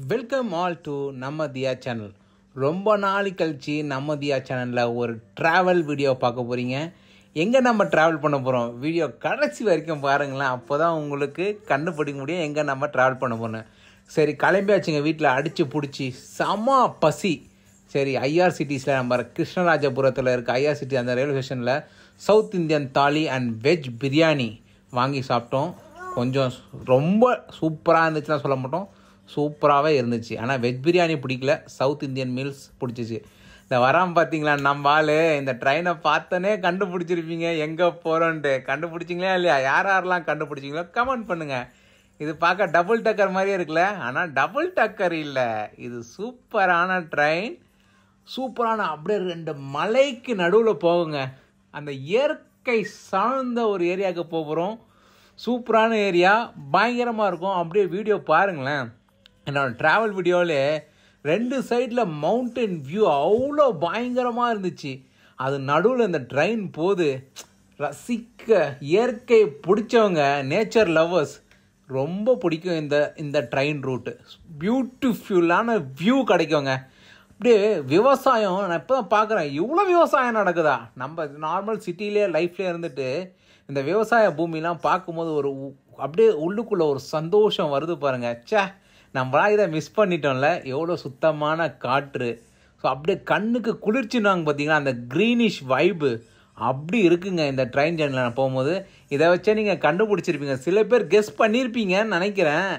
Welcome all to நம்ம தியா channel. ரொம்ப நாளைக்கு கழிச்சு நம்ம தியா சேனலில் ஒரு ட்ராவல் வீடியோ பார்க்க போகிறீங்க. எங்கே நம்ம ட்ராவல் பண்ண போகிறோம், வீடியோ கடைசி வரைக்கும் பாருங்களேன். அப்போ தான் உங்களுக்கு கண்டுபிடிக்க முடியும் எங்கே நம்ம ட்ராவல் பண்ண போகிறோம். சரி, கிளம்பியாச்சுங்க. வீட்டில் அடித்து பிடிச்சி செம பசி. சரி, ஐஆர்சிடிஸில் நம்ம கிருஷ்ணராஜபுரத்தில் இருக்க ஐஆர்சிடி அந்த ரயில்வே ஸ்டேஷனில் சவுத் இந்தியன் தாலி அண்ட் வெஜ் பிரியாணி வாங்கி சாப்பிட்டோம். கொஞ்சம் ரொம்ப சூப்பராக இருந்துச்சுன்னா சொல்ல மாட்டோம், சூப்பராகவே இருந்துச்சு. ஆனால் வெஜ் பிரியாணி பிடிக்கல, சவுத் இந்தியன் மீல்ஸ் பிடிச்சிச்சு. இந்த வராமல் பார்த்தீங்களா நம்ம ஆள், இந்த ட்ரெயினை பார்த்தோன்னே கண்டுபிடிச்சிருப்பீங்க எங்கே போகிறோன்ட்டு. கண்டுபிடிச்சிங்களா இல்லையா? யாரெல்லாம் கண்டுபிடிச்சிங்களோ கமெண்ட் பண்ணுங்கள். இது பார்க்க டபுள் டக்கர் மாதிரியே இருக்குல்ல, ஆனால் டபுள் டக்கர் இல்லை, இது சூப்பரான ட்ரெயின். சூப்பரான அப்படியே 2 மலைக்கு நடுவில் போகுங்க. அந்த இயற்கை சார்ந்த ஒரு ஏரியாவுக்கு போகிறோம். சூப்பரான ஏரியா, பயங்கரமாக இருக்கும். அப்படியே வீடியோ பாருங்களேன். என்னோடய ட்ராவல் வீடியோவில் 2 சைடில் மவுண்டன் வியூ அவ்வளோ பயங்கரமாக இருந்துச்சு. அது நடுவில் இந்த ட்ரெயின் போது ரசிக்க, இயற்கை பிடிச்சவங்க, நேச்சர் லவ்வர்ஸ் ரொம்ப பிடிக்கும் இந்த ட்ரெயின் ரூட்டு. பியூட்டிஃபுல்லான வியூ கிடைக்குங்க. அப்படியே விவசாயம், நான் இப்போ தான் பார்க்குறேன் இவ்வளோ விவசாயம் நடக்குதா. நம்ம நார்மல் சிட்டிலே லைஃப்லேயே இருந்துட்டு இந்த விவசாய பூமிலாம் பார்க்கும்போது ஒரு அப்படியே உள்ளுக்குள்ளே ஒரு சந்தோஷம் வருது பாருங்கள். சே, நம்மளாம் இதை மிஸ் பண்ணிட்டோம்ல. எவ்வளோ சுத்தமான காற்று. ஸோ அப்படியே கண்ணுக்கு குளிர்ச்சினாங்க பார்த்தீங்கன்னா, அந்த க்ரீனிஷ் வைப்பு அப்படி இருக்குங்க இந்த ட்ரெயின் ஜர்னியில் நான் போகும்போது. இதை வச்சே நீங்கள் கண்டுபிடிச்சிருப்பீங்க. சில பேர் கெஸ் பண்ணியிருப்பீங்கன்னு நினைக்கிறேன்.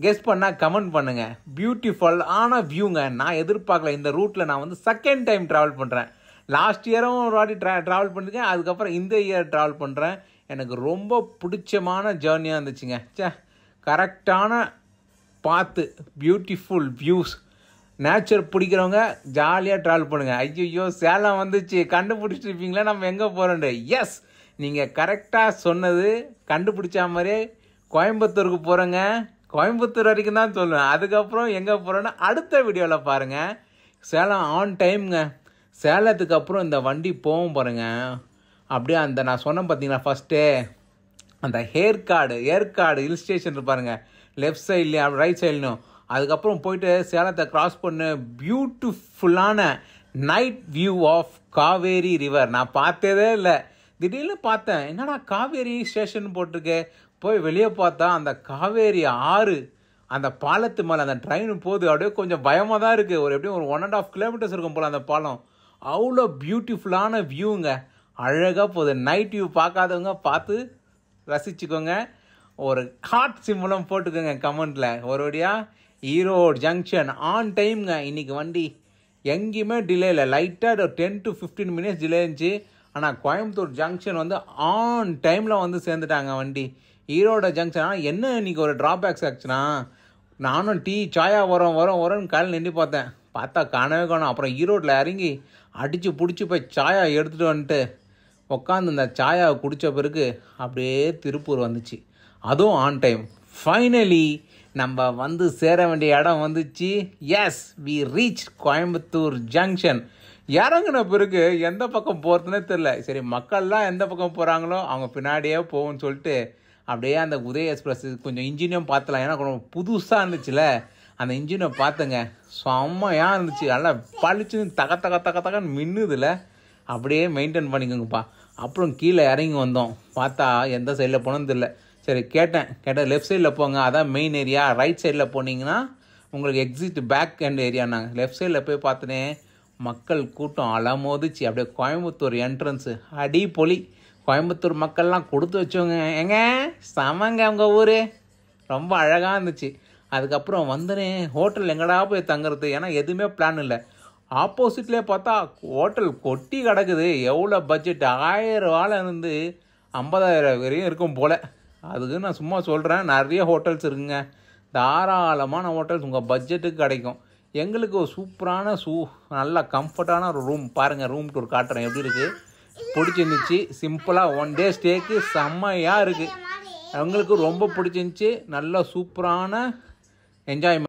கெஸ் பண்ணால் கமெண்ட் பண்ணுங்கள். பியூட்டிஃபுல்லான வியூங்க. நான் எதிர்பார்க்கல. இந்த ரூட்டில் நான் வந்து செகண்ட் டைம் ட்ராவல் பண்ணுறேன். லாஸ்ட் இயரும் ஒரு வாட்டி ட்ராவல் பண்ணியிருக்கேன். அதுக்கப்புறம் இந்த இயர் ட்ராவல் பண்ணுறேன். எனக்கு ரொம்ப பிடிச்சமான ஜேர்னியாக இருந்துச்சுங்க. சே, கரெக்டான பார்த்து பியூட்டிஃபுல் வியூஸ், நேச்சர் பிடிக்கிறவங்க ஜாலியாக ட்ராவல் பண்ணுங்கள். ஐயோ, சேலம் வந்துச்சு, கண்டுபிடிச்சிருப்பீங்களா நம்ம எங்கே போகிறோன்ட்டு. எஸ், நீங்கள் கரெக்டாக சொன்னது, கண்டுபிடிச்ச மாதிரியே கோயம்புத்தூருக்கு போகிறோங்க. கோயம்புத்தூர் வரைக்கும் தான் சொல்லுவேன். அதுக்கப்புறம் எங்கே போகிறோன்னு அடுத்த வீடியோவில் பாருங்கள். சேலம் ஆன் டைம்ங்க. சேலத்துக்கு அப்புறம் இந்த வண்டி போகும் பாருங்க. அப்படியே அந்த நான் சொன்னேன் பார்த்தீங்களா ஃபஸ்ட்டே, அந்த ஏற்காடு ஹில் ஸ்டேஷன் இருப்பாருங்க, லெஃப்ட் சைட்லேயும் அப்படி ரைட் சைட்லையும். அதுக்கப்புறம் போயிட்டு சேலத்தை கிராஸ் பண்ண பியூட்டிஃபுல்லான night view of Kaveri river. நான் பார்த்ததே இல்லை, திடீர்னு பார்த்தேன், என்னடா காவேரி ஸ்டேஷன் போட்டிருக்கு. போய் வெளியே பார்த்தா அந்த காவேரி ஆறு, அந்த பாலத்து மேலே அந்த ட்ரெயின் போகுது. அப்படியே கொஞ்சம் பயமாக தான் இருக்குது. எப்படியும் ஒரு 1.5 கிலோமீட்டர்ஸ் இருக்கும் போல் அந்த பாலம். அவ்வளோ பியூட்டிஃபுல்லான வியூங்க, அழகாக போகுது. நைட் வியூ பார்க்காதவங்க பார்த்து ரசிச்சுக்கோங்க. ஒரு ஹார்ட் சிம்பிளும் போட்டுக்கோங்க கமெண்ட்டில். ஒரு வழியாக ஈரோடு ஜங்ஷன் ஆன் டைம்ங்க. இன்றைக்கி வண்டி எங்கேயுமே டிலே இல்லை. லைட்டாக ஒரு 10 to 15 மினிட்ஸ் டிலே இருந்துச்சு. ஆனால் கோயம்புத்தூர் ஜங்ஷன் வந்து ஆன் டைமில் வந்து சேர்ந்துட்டாங்க வண்டி. ஈரோடு ஜங்ஷன். ஆனால் என்ன இன்றைக்கி ஒரு ட்ராபேக்ஸ் ஆச்சுன்னா, நானும் சாயா வரோன்னு காலையில் நின்று பார்த்தா காணவே காணும். அப்புறம் ஈரோட்டில் இறங்கி அடித்து பிடிச்சி போய் சாயா எடுத்துகிட்டு வந்துட்டு உட்காந்து இந்த சாயாவை குடித்த பிறகு அப்படியே திருப்பூர் வந்துச்சு, அதுவும் ஆன் டைம். ஃபைனலி நம்ம வந்து சேர வேண்டிய இடம் வந்துச்சு. Yes, we reach Coimbatore junction. இறங்கின பிறகு எந்த பக்கம் போகிறதுனே தெரில. சரி, மக்கள்லாம் எந்த பக்கம் போகிறாங்களோ அவங்க பின்னாடியே போகும்னு சொல்லிட்டு அப்படியே அந்த உதய எக்ஸ்பிரஸ் கொஞ்சம் இன்ஜினியும் பார்த்தலாம். ஏன்னா கொஞ்சம் புதுசாக இருந்துச்சுல, அந்த இன்ஜினை பார்த்துங்க, செம்மையாக இருந்துச்சு. நல்லா பளிச்சுன்னு தகன்னு மின்னுதில்ல. அப்படியே மெயின்டைன் பண்ணிக்கோங்கப்பா. அப்புறம் கீழே இறங்கி வந்தோம். பார்த்தா எந்த சைடில் போனோன்னு தெரியல. சரி, கேட்டேன் லெஃப்ட் சைடில் போங்க, அதான் மெயின் ஏரியா. ரைட் சைடில் போனீங்கன்னா உங்களுக்கு எக்ஸிட் பேக் எண்ட் ஏரியானாங்க. லெஃப்ட் சைடில் போய் பார்த்தனே, மக்கள் கூட்டம் அலமோதிச்சு. அப்படியே கோயம்புத்தூர் என்ட்ரன்ஸு அடிப்பொலி. கோயம்புத்தூர் மக்கள்லாம் கொடுத்து வச்சவங்க. செமங்க அவங்க ஊர், ரொம்ப அழகாக இருந்துச்சு. அதுக்கப்புறம் வந்தனே, ஹோட்டல் எங்கடா போய் தங்குறது, ஏன்னா எதுவுமே பிளான் இல்லை. ஆப்போசிட்லேயே பார்த்தா ஹோட்டல் கொட்டி கிடக்குது. எவ்வளோ பட்ஜெட், 1000 ரூபாயில் இருந்து 50,000 வரையும் இருக்கும் போல். அதுக்கு நான் சும்மா சொல்கிறேன், நிறைய ஹோட்டல்ஸ் இருக்குங்க, தாராளமான ஹோட்டல்ஸ் உங்கள் பட்ஜெட்டுக்கு கிடைக்கும். எங்களுக்கு ஒரு சூப்பரான நல்ல கம்ஃபர்டான ஒரு ரூம் பாருங்கள். ரூம் டூர் காட்டுறேன் எப்படி இருக்குது. பிடிச்சிருந்துச்சு. சிம்பிளாக 1 டே ஸ்டேக்கு செம்மையாக இருக்குது. எங்களுக்கு ரொம்ப பிடிச்சிருந்துச்சி. நல்ல சூப்பரான என்ஜாய்மெண்ட்.